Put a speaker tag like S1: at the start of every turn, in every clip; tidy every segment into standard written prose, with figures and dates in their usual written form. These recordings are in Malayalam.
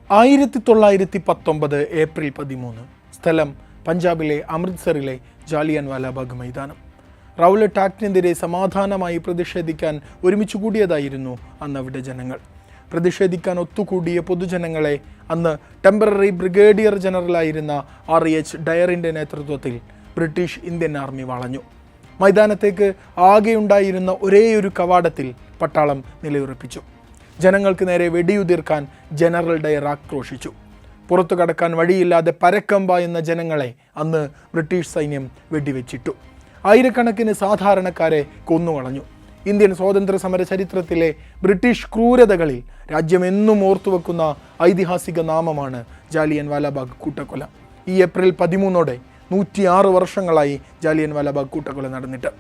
S1: 1919 ഏപ്രിൽ 13 സ്ഥലം പഞ്ചാബിലെ അമൃത്സറിലെ ജാലിയൻ വാലാബാഗ് മൈതാനം. റൗലറ്റ് ആക്ടിനെതിരെ സമാധാനമായി പ്രതിഷേധിക്കാൻ ഒരുമിച്ച് കൂടിയതായിരുന്നു അന്ന് അവിടെ ജനങ്ങൾ. പ്രതിഷേധിക്കാൻ ഒത്തുകൂടിയ പൊതുജനങ്ങളെ അന്ന് ടെമ്പററി ബ്രിഗേഡിയർ ജനറലായിരുന്ന REH ഡയറിൻ്റെ നേതൃത്വത്തിൽ ബ്രിട്ടീഷ് ഇന്ത്യൻ ആർമി വളഞ്ഞു. മൈതാനത്തേക്ക് ആകെയുണ്ടായിരുന്ന ഒരേയൊരു കവാടത്തിൽ പട്ടാളം നിലയുറപ്പിച്ചു. ജനങ്ങൾക്ക് നേരെ വെടിയുതിർക്കാൻ ജനറൽ ഡയർ ആക്രോശിച്ചു. പുറത്തു കടക്കാൻ വഴിയില്ലാതെ പരക്കം പായുന്ന ജനങ്ങളെ അന്ന് ബ്രിട്ടീഷ് സൈന്യം വെടിവെച്ചിട്ടു. ആയിരക്കണക്കിന് സാധാരണക്കാരെ കൊന്നുകളഞ്ഞു. ഇന്ത്യൻ സ്വാതന്ത്ര്യ സമര ചരിത്രത്തിലെ ബ്രിട്ടീഷ് ക്രൂരതകളിൽ രാജ്യമെന്നും ഓർത്തുവെക്കുന്ന ഐതിഹാസിക നാമമാണ് ജാലിയൻ വാലാബാഗ് കൂട്ടക്കൊല. ഈ ഏപ്രിൽ 13 106 വർഷങ്ങളായി ജാലിയൻ വാലാബാഗ് കൂട്ടക്കൊല നടന്നിട്ട്.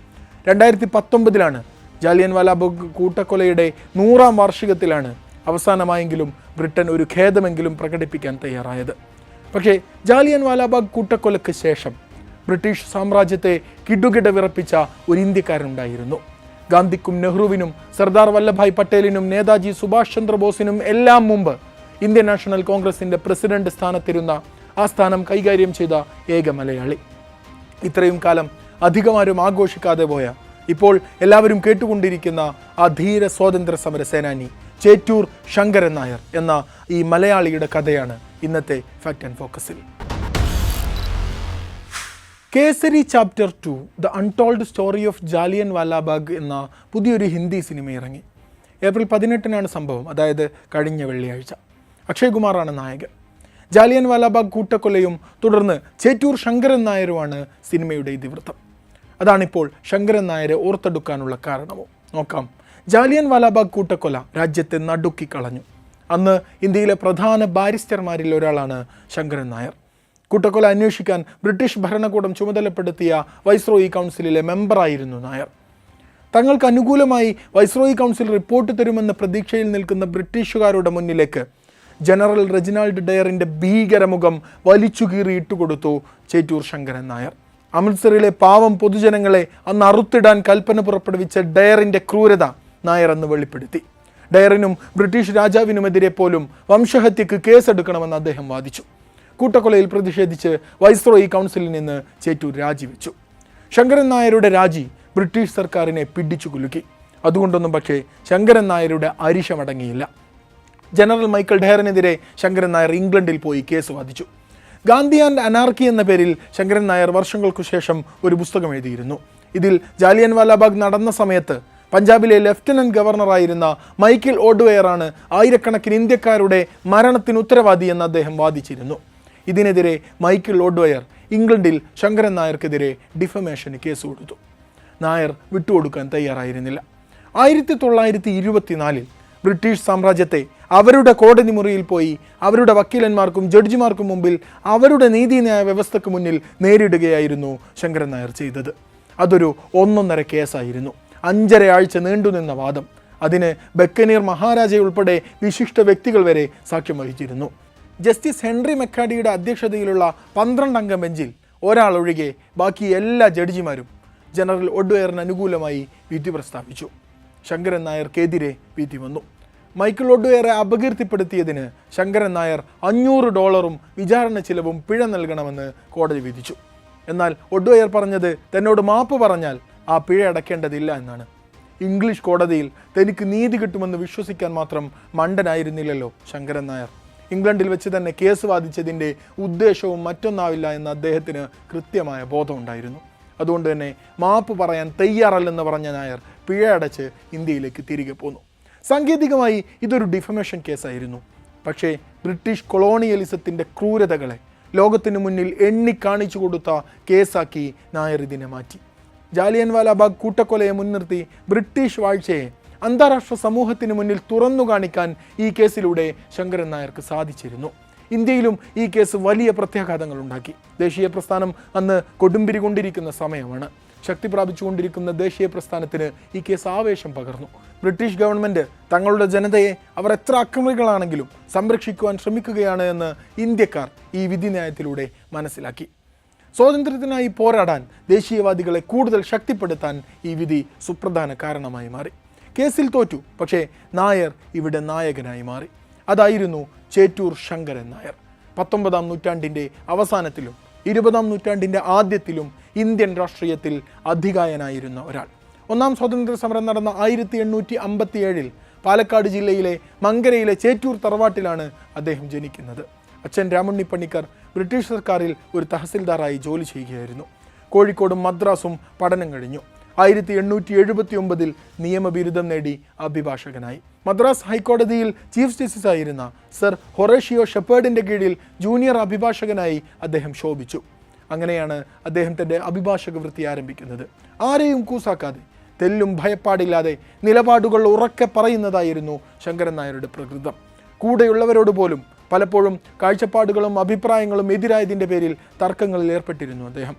S1: 2019 ജാലിയൻ വാലാബാഗ് കൂട്ടക്കൊലയുടെ 100ാം വാർഷികത്തിലാണ് അവസാനമായെങ്കിലും ബ്രിട്ടൻ ഒരു ഖേദമെങ്കിലും പ്രകടിപ്പിക്കാൻ തയ്യാറായത്. പക്ഷേ ജാലിയൻ വാലാബാഗ് കൂട്ടക്കൊലയ്ക്ക് ശേഷം ബ്രിട്ടീഷ് സാമ്രാജ്യത്തെ കിടുകിട വിറപ്പിച്ച ഒരു ഇന്ത്യക്കാരനുണ്ടായിരുന്നു. ഗാന്ധിക്കും നെഹ്റുവിനും സർദാർ വല്ലഭായ് പട്ടേലിനും നേതാജി സുഭാഷ് ചന്ദ്രബോസിനും എല്ലാം മുമ്പ് ഇന്ത്യൻ നാഷണൽ കോൺഗ്രസിൻ്റെ പ്രസിഡന്റ് സ്ഥാനത്തിരുന്ന ആ സ്ഥാനം കൈകാര്യം ചെയ്ത ഏക മലയാളി. ഇത്രയും കാലം അധികമാരും ആഘോഷിക്കാതെ പോയ, ഇപ്പോൾ എല്ലാവരും കേട്ടുകൊണ്ടിരിക്കുന്ന ആ ധീര സ്വാതന്ത്ര്യ സമര സേനാനി ചേറ്റൂർ ശങ്കരൻ നായർ എന്ന ഈ മലയാളിയുടെ കഥയാണ് ഇന്നത്തെ ഫാക്ട് ആൻഡ് ഫോക്കസിൽ. Kesari chapter 2 the untold story of Jallian Wala Bagh എന്ന പുതിയൊരു ഹിന്ദി സിനിമ ഇറങ്ങി. ഏപ്രിൽ 18 സംഭവം, അതായത് കഴിഞ്ഞ വെള്ളിയാഴ്ച. അക്ഷയ് കുമാറാണ് നായകൻ. ജാലിയൻ വാലാബാഗ് കൂട്ടക്കൊലയും തുടർന്ന് ചേറ്റൂർ ശങ്കരൻ നായരുമാണ് സിനിമയുടെ ഇതിവൃത്തം. അതാണിപ്പോൾ ശങ്കരൻ നായരെ ഓർത്തെടുക്കാനുള്ള കാരണവും. നോക്കാം. ജാലിയൻ വാലാബാഗ് കൂട്ടക്കൊല രാജ്യത്തെ നടുക്കിക്കളഞ്ഞു. അന്ന് ഇന്ത്യയിലെ പ്രധാന ബാരിസ്റ്റർമാരിൽ ഒരാളാണ് ശങ്കരൻ നായർ. കൂട്ടക്കൊല അന്വേഷിക്കാൻ ബ്രിട്ടീഷ് ഭരണകൂടം ചുമതലപ്പെടുത്തിയ വൈസ്രോയി കൗൺസിലിലെ മെമ്പറായിരുന്നു നായർ. തങ്ങൾക്ക് അനുകൂലമായി വൈസ്രോയി കൗൺസിൽ റിപ്പോർട്ട് തരുമെന്ന പ്രതീക്ഷയിൽ നിൽക്കുന്ന ബ്രിട്ടീഷുകാരുടെ മുന്നിലേക്ക് ജനറൽ റെജിനാൾഡ് ഡയറിൻ്റെ ഭീകരമുഖം വലിച്ചു കീറിയിട്ടുകൊടുത്തു ചേറ്റൂർ ശങ്കരൻ നായർ. അമൃത്സറിലെ പാവം പൊതുജനങ്ങളെ അന്ന് അറുത്തിടാൻ കൽപ്പന പുറപ്പെടുവിച്ച ഡയറിൻ്റെ ക്രൂരത നായർ അന്ന് വെളിപ്പെടുത്തി. ഡയറിനും ബ്രിട്ടീഷ് രാജാവിനുമെതിരെ പോലും വംശഹത്യക്ക് കേസെടുക്കണമെന്ന് അദ്ദേഹം വാദിച്ചു. കൂട്ടക്കൊലയിൽ പ്രതിഷേധിച്ച് വൈസ്രോയി കൗൺസിലിൽ നിന്ന് ചേറ്റൂർ രാജിവെച്ചു. ശങ്കരൻ നായരുടെ രാജി ബ്രിട്ടീഷ് സർക്കാരിനെ പിടിച്ചു കുലുക്കി. അതുകൊണ്ടൊന്നും പക്ഷേ ശങ്കരൻ നായരുടെ അരിശമടങ്ങിയില്ല. ജനറൽ മൈക്കൽ ഡയറിനെതിരെ ശങ്കരൻ നായർ ഇംഗ്ലണ്ടിൽ പോയി കേസ് വാദിച്ചു. ഗാന്ധി ആൻഡ് അനാർക്കി എന്ന പേരിൽ ശങ്കരൻ നായർ വർഷങ്ങൾക്കു ശേഷം ഒരു പുസ്തകം എഴുതിയിരുന്നു. ഇതിൽ ജാലിയൻ വാലാബാഗ് നടന്ന സമയത്ത് പഞ്ചാബിലെ ലഫ്റ്റനന്റ് ഗവർണറായിരുന്ന മൈക്കിൾ ഓഡ്വെയറാണ് ആയിരക്കണക്കിന് ഇന്ത്യക്കാരുടെ മരണത്തിന് ഉത്തരവാദി എന്ന് അദ്ദേഹം വാദിച്ചിരുന്നു. ഇതിനെതിരെ മൈക്കിൾ ഓഡ്വെയർ ഇംഗ്ലണ്ടിൽ ശങ്കരൻ നായർക്കെതിരെ ഡിഫമേഷന് കേസ് കൊടുത്തു. നായർ വിട്ടുകൊടുക്കാൻ തയ്യാറായിരുന്നില്ല. 1924 ബ്രിട്ടീഷ് സാമ്രാജ്യത്തെ അവരുടെ കോടതി മുറിയിൽ പോയി അവരുടെ വക്കീലന്മാർക്കും ജഡ്ജിമാർക്കും മുമ്പിൽ അവരുടെ നീതിന്യായ വ്യവസ്ഥയ്ക്ക് മുന്നിൽ നേരിടുകയായിരുന്നു ശങ്കരൻ നായർ ചെയ്തത്. അതൊരു 1.5 കേസായിരുന്നു. 5.5 ആഴ്ച നീണ്ടുനിന്ന വാദം. അതിന് ബക്കനീർ മഹാരാജയുൾപ്പെടെ വിശിഷ്ട വ്യക്തികൾ വരെ സാക്ഷ്യം വഹിച്ചിരുന്നു. ജസ്റ്റിസ് ഹെൻറി മെക്കാഡിയുടെ അധ്യക്ഷതയിലുള്ള 12 അംഗ ബെഞ്ചിൽ ഒരാളൊഴികെ ബാക്കി എല്ലാ ജഡ്ജിമാരും ജനറൽ ഒഡ്വെയറിന് അനുകൂലമായി വിധി പ്രസ്താവിച്ചു. ശങ്കരൻ നായർക്കെതിരെ വിധി വന്നു. മൈക്കിൾ ഒഡ്വെയറെ അപകീർത്തിപ്പെടുത്തിയതിന് ശങ്കരൻ നായർ $500 വിചാരണ ചിലവും പിഴ നൽകണമെന്ന് കോടതി വിധിച്ചു. എന്നാൽ ഒഡ്വെയർ പറഞ്ഞത് തന്നോട് മാപ്പ് പറഞ്ഞാൽ ആ പിഴ അടയ്ക്കേണ്ടതില്ല എന്നാണ്. ഇംഗ്ലീഷ് കോടതിയിൽ തനിക്ക് നീതി കിട്ടുമെന്ന് വിശ്വസിക്കാൻ മാത്രം മണ്ടനായിരുന്നില്ലല്ലോ ശങ്കരൻ നായർ. ഇംഗ്ലണ്ടിൽ വെച്ച് തന്നെ കേസ് വാദിച്ചതിൻ്റെ ഉദ്ദേശവും മറ്റൊന്നാവില്ല എന്ന് അദ്ദേഹത്തിന് കൃത്യമായ ബോധമുണ്ടായിരുന്നു. അതുകൊണ്ട് തന്നെ മാപ്പ് പറയാൻ തയ്യാറല്ലെന്ന് പറഞ്ഞ നായർ പിഴ അടച്ച് ഇന്ത്യയിലേക്ക് തിരികെ പോന്നു. സാങ്കേതികമായി ഇതൊരു ഡിഫമേഷൻ കേസായിരുന്നു. പക്ഷേ ബ്രിട്ടീഷ് കൊളോണിയലിസത്തിൻ്റെ ക്രൂരതകളെ ലോകത്തിന് മുന്നിൽ എണ്ണിക്കാണിച്ചു കൊടുത്ത കേസാക്കി നായർ ഇതിനെ മാറ്റി. ജാലിയൻ വാലാബാഗ് കൂട്ടക്കൊലയെ മുൻനിർത്തി ബ്രിട്ടീഷ് വാഴ്ചയെ അന്താരാഷ്ട്ര സമൂഹത്തിന് മുന്നിൽ തുറന്നു കാണിക്കാൻ ഈ കേസിലൂടെ ശങ്കരൻ നായർക്ക് സാധിച്ചിരുന്നു. ഇന്ത്യയിലും ഈ കേസ് വലിയ പ്രത്യാഘാതങ്ങൾ ഉണ്ടാക്കി. ദേശീയ പ്രസ്ഥാനം അന്ന് കൊടുമ്പിരി കൊണ്ടിരിക്കുന്ന സമയമാണ്. ശക്തി പ്രാപിച്ചുകൊണ്ടിരിക്കുന്ന ദേശീയ പ്രസ്ഥാനത്തിന് ഈ കേസ് ആവേശം പകർന്നു. ബ്രിട്ടീഷ് ഗവൺമെൻറ് തങ്ങളുടെ ജനതയെ അവർ എത്ര അക്രമികളാണെങ്കിലും സംരക്ഷിക്കുവാൻ ശ്രമിക്കുകയാണ് എന്ന് ഇന്ത്യക്കാർ ഈ വിധിന്യായത്തിലൂടെ മനസ്സിലാക്കി. സ്വാതന്ത്ര്യത്തിനായി പോരാടാൻ ദേശീയവാദികളെ കൂടുതൽ ശക്തിപ്പെടുത്താൻ ഈ വിധി സുപ്രധാന കാരണമായി മാറി. കേസിൽ തോറ്റു, പക്ഷേ നായർ ഇവിടെ നായകനായി മാറി. അതായിരുന്നു ചേറ്റൂർ ശങ്കരൻ നായർ. 19-ാം നൂറ്റാണ്ടിൻ്റെ അവസാനത്തിലും 20-ാം നൂറ്റാണ്ടിൻ്റെ ആദ്യത്തിലും ഇന്ത്യൻ രാഷ്ട്രീയത്തിൽ അധികായനായിരുന്ന ഒരാൾ. ഒന്നാം സ്വാതന്ത്ര്യ സമരം നടന്ന 1857 പാലക്കാട് ജില്ലയിലെ മങ്കരയിലെ ചേറ്റൂർ തറവാട്ടിലാണ് അദ്ദേഹം ജനിക്കുന്നത്. അച്ഛൻ രാമുണ്ണി പണിക്കർ ബ്രിട്ടീഷ് സർക്കാരിൽ ഒരു തഹസിൽദാറായി ജോലി ചെയ്യുകയായിരുന്നു. കോഴിക്കോടും മദ്രാസും പഠനം കഴിഞ്ഞു. 1879 നിയമബിരുദം നേടി അഭിഭാഷകനായി. മദ്രാസ് ഹൈക്കോടതിയിൽ ചീഫ് ജസ്റ്റിസ് ആയിരുന്ന സർ ഹൊറേഷിയോ ഷെപ്പേർഡിൻ്റെ കീഴിൽ ജൂനിയർ അഭിഭാഷകനായി അദ്ദേഹം ശോഭിച്ചു. അങ്ങനെയാണ് അദ്ദേഹം തൻ്റെ അഭിഭാഷക വൃത്തി ആരംഭിക്കുന്നത്. ആരെയും കൂസാക്കാതെ, തെല്ലും ഭയപ്പാടില്ലാതെ നിലപാടുകൾ ഉറക്കെ പറയുന്നതായിരുന്നു ശങ്കരൻ നായരുടെ പ്രകൃതം. കൂടെയുള്ളവരോട് പോലും പലപ്പോഴും കാഴ്ചപ്പാടുകളും അഭിപ്രായങ്ങളും എതിരായതിൻ്റെ പേരിൽ തർക്കങ്ങളിൽ ഏർപ്പെട്ടിരുന്നു അദ്ദേഹം.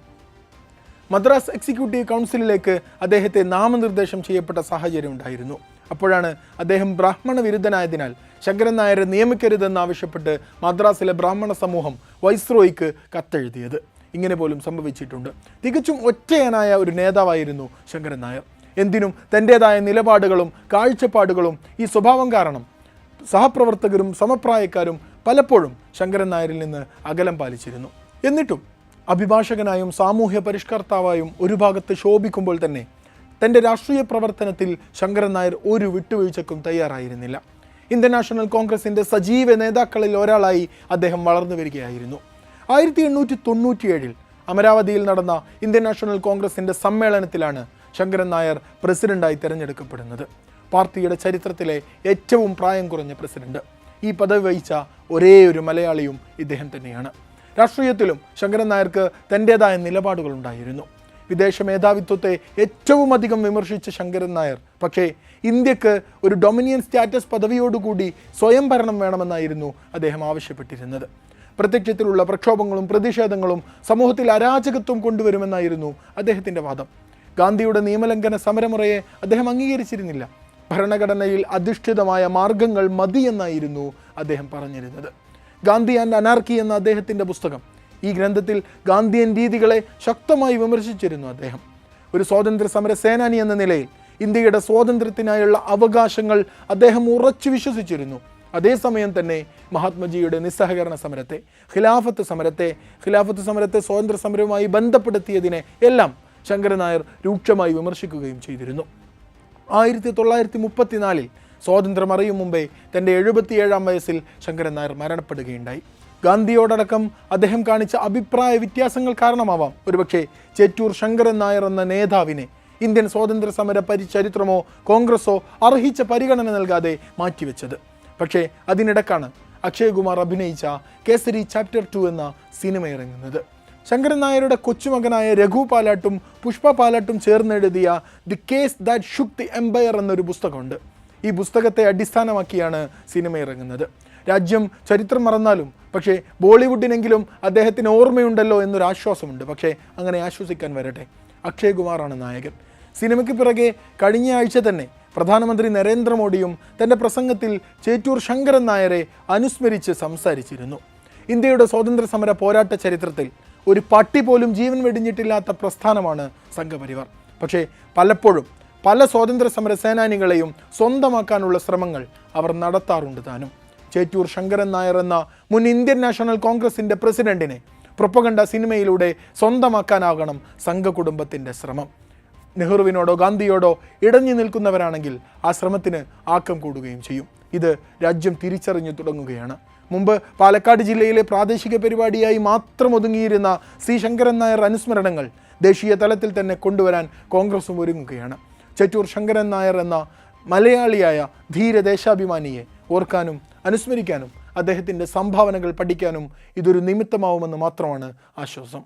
S1: മദ്രാസ് എക്സിക്യൂട്ടീവ് കൗൺസിലിലേക്ക് അദ്ദേഹത്തെ നാമനിർദ്ദേശം ചെയ്യപ്പെട്ട സാഹചര്യം ഉണ്ടായിരുന്നു. അപ്പോഴാണ് അദ്ദേഹം ബ്രാഹ്മണ വിരുദ്ധനായതിനാൽ ശങ്കരൻ നായരെ നിയമിക്കരുതെന്നാവശ്യപ്പെട്ട് മദ്രാസിലെ ബ്രാഹ്മണ സമൂഹം വൈസ്രോയിക്ക് കത്തെഴുതിയത്. ഇങ്ങനെ പോലും സംഭവിച്ചിട്ടുണ്ട്. തികച്ചും ഒറ്റയനായ ഒരു നേതാവായിരുന്നു ശങ്കരൻ നായർ. എന്തിനും തൻ്റേതായ നിലപാടുകളും കാഴ്ചപ്പാടുകളും ഈ സ്വഭാവം കാരണം സഹപ്രവർത്തകരും സമപ്രായക്കാരും പലപ്പോഴും ശങ്കരൻ നായരിൽ നിന്ന് അകലം പാലിച്ചിരുന്നു. എന്നിട്ടും അഭിഭാഷകനായും സാമൂഹ്യ പരിഷ്കർത്താവായും ഒരു ഭാഗത്ത് ശോഭിക്കുമ്പോൾ തന്നെ തൻ്റെ രാഷ്ട്രീയ പ്രവർത്തനത്തിൽ ശങ്കരൻ നായർ ഒരു വിട്ടുവീഴ്ചക്കും തയ്യാറായിരുന്നില്ല. ഇന്ത്യൻ നാഷണൽ കോൺഗ്രസിൻ്റെ സജീവ നേതാക്കളിൽ ഒരാളായി അദ്ദേഹം വളർന്നു വരികയായിരുന്നു. 1897 അമരാവതിയിൽ നടന്ന ഇന്ത്യൻ നാഷണൽ കോൺഗ്രസിൻ്റെ സമ്മേളനത്തിലാണ് ശങ്കരൻ നായർ പ്രസിഡന്റായി തിരഞ്ഞെടുക്കപ്പെടുന്നത്. പാർട്ടിയുടെ ചരിത്രത്തിലെ ഏറ്റവും പ്രായം കുറഞ്ഞ പ്രസിഡന്റ്. ഈ പദവി വഹിച്ച ഒരേ ഒരു മലയാളിയും ഇദ്ദേഹം തന്നെയാണ്. രാഷ്ട്രീയത്തിലും ശങ്കരൻ നായർക്ക് തൻ്റേതായ നിലപാടുകളുണ്ടായിരുന്നു. വിദേശ മേധാവിത്വത്തെ ഏറ്റവും അധികം വിമർശിച്ച ശങ്കരൻ നായർ പക്ഷേ ഇന്ത്യക്ക് ഒരു ഡൊമിനിയൻ സ്റ്റാറ്റസ് പദവിയോടുകൂടി സ്വയം ഭരണം വേണമെന്നായിരുന്നു അദ്ദേഹം ആവശ്യപ്പെട്ടിരുന്നത്. പ്രത്യക്ഷത്തിലുള്ള പ്രക്ഷോഭങ്ങളും പ്രതിഷേധങ്ങളും സമൂഹത്തിൽ അരാജകത്വം കൊണ്ടുവരുമെന്നായിരുന്നു അദ്ദേഹത്തിൻ്റെ വാദം. ഗാന്ധിയുടെ നിയമലംഘന സമരമുറയെ അദ്ദേഹം അംഗീകരിച്ചിരുന്നില്ല. ഭരണഘടനയിൽ അധിഷ്ഠിതമായ മാർഗങ്ങൾ മതിയെന്നായിരുന്നു അദ്ദേഹം പറഞ്ഞിരുന്നത്. ഗാന്ധി ആൻഡ് അനാർക്കി എന്ന അദ്ദേഹത്തിൻ്റെ പുസ്തകം, ഈ ഗ്രന്ഥത്തിൽ ഗാന്ധിയൻ രീതികളെ ശക്തമായി വിമർശിച്ചിരുന്നു അദ്ദേഹം. ഒരു സ്വാതന്ത്ര്യ സമര സേനാനി എന്ന നിലയിൽ ഇന്ത്യയുടെ സ്വാതന്ത്ര്യത്തിനായുള്ള അവകാശങ്ങൾ അദ്ദേഹം ഉറച്ചു വിശ്വസിച്ചിരുന്നു. അതേസമയം തന്നെ മഹാത്മജിയുടെ നിസ്സഹകരണ സമരത്തെ, ഖിലാഫത്ത് സമരത്തെ സ്വാതന്ത്ര്യ സമരവുമായി ബന്ധപ്പെടുത്തിയതിനെ എല്ലാം ശങ്കരൻ നായർ രൂക്ഷമായി വിമർശിക്കുകയും ചെയ്തിരുന്നു. 1934 സ്വാതന്ത്ര്യം അറിയും മുമ്പേ തൻ്റെ 77-ാം വയസ്സിൽ ശങ്കരൻ നായർ മരണപ്പെടുകയുണ്ടായി. ഗാന്ധിയോടടക്കം അദ്ദേഹം കാണിച്ച അഭിപ്രായ വ്യത്യാസങ്ങൾ കാരണമാവാം ഒരുപക്ഷെ ചേറ്റൂർ ശങ്കരൻ നായർ എന്ന നേതാവിനെ ഇന്ത്യൻ സ്വാതന്ത്ര്യ സമര ചരിത്രമോ കോൺഗ്രസോ അർഹിച്ച പരിഗണന നൽകാതെ മാറ്റിവെച്ചത്. പക്ഷേ അതിനിടക്കാണ് അക്ഷയകുമാർ അഭിനയിച്ച കേസരി ചാപ്റ്റർ 2 എന്ന സിനിമ ഇറങ്ങുന്നത്. ശങ്കരൻ നായരുടെ കൊച്ചുമകനായ രഘു പാലാട്ടും പുഷ്പ പാലാട്ടും ചേർന്നെഴുതിയ the case that shook the empire എന്നൊരു പുസ്തകമുണ്ട്. ഈ പുസ്തകത്തെ അടിസ്ഥാനമാക്കിയാണ് സിനിമ ഇറങ്ങുന്നത്. രാജ്യം ചരിത്രം മറന്നാലും പക്ഷേ ബോളിവുഡിനെങ്കിലും അദ്ദേഹത്തിന് ഓർമ്മയുണ്ടല്ലോ എന്നൊരു ആശ്വാസമുണ്ട്. പക്ഷേ അങ്ങനെ ആശ്വസിക്കാൻ വരട്ടെ, അക്ഷയകുമാറാണ് നായകൻ. സിനിമയ്ക്ക് പിറകെ കഴിഞ്ഞ ആഴ്ച തന്നെ പ്രധാനമന്ത്രി നരേന്ദ്രമോദിയും തൻ്റെ പ്രസംഗത്തിൽ ചേറ്റൂർ ശങ്കരൻ നായരെ അനുസ്മരിച്ച് സംസാരിച്ചിരുന്നു. ഇന്ത്യയുടെ സ്വാതന്ത്ര്യ സമര പോരാട്ട ചരിത്രത്തിൽ ഒരു പട്ടി പോലും ജീവൻ വെടിഞ്ഞിട്ടില്ലാത്ത പ്രസ്ഥാനമാണ് സംഘപരിവാർ. പക്ഷേ പലപ്പോഴും പല സ്വാതന്ത്ര്യ സമര സേനാനികളെയും സ്വന്തമാക്കാനുള്ള ശ്രമങ്ങൾ അവർ നടത്താറുണ്ട് താനും. ചേറ്റൂർ ശങ്കരൻ നായർ എന്ന മുൻ ഇന്ത്യൻ നാഷണൽ കോൺഗ്രസിൻ്റെ പ്രസിഡന്റിനെ പ്രൊപ്പഗണ്ട സിനിമയിലൂടെ സ്വന്തമാക്കാനാകണം സംഘകുടുംബത്തിൻ്റെ ശ്രമം. നെഹ്റുവിനോടോ ഗാന്ധിയോടോ ഇടഞ്ഞു നിൽക്കുന്നവരാണെങ്കിൽ ആ ശ്രമത്തിന് ആക്കം കൂടുകയും ചെയ്യും. ഇത് രാജ്യം തിരിച്ചറിഞ്ഞു തുടങ്ങുകയാണ്. മുമ്പ് പാലക്കാട് ജില്ലയിലെ പ്രാദേശിക പരിപാടിയായി മാത്രം ഒതുങ്ങിയിരുന്ന സി ശങ്കരൻ നായർ അനുസ്മരണങ്ങൾ ദേശീയ തലത്തിൽ തന്നെ കൊണ്ടുവരാൻ കോൺഗ്രസും ഒരുങ്ങുകയാണ്. ചേറ്റൂർ ശങ്കരൻ നായർ എന്ന മലയാളിയായ ധീരദേശാഭിമാനിയെ ഓർക്കാനും അനുസ്മരിക്കാനും അദ്ദേഹത്തിൻ്റെ സംഭാവനകൾ പഠിക്കാനും ഇതൊരു നിമിത്തമാവുമെന്ന് മാത്രമാണ് ആശ്വാസം.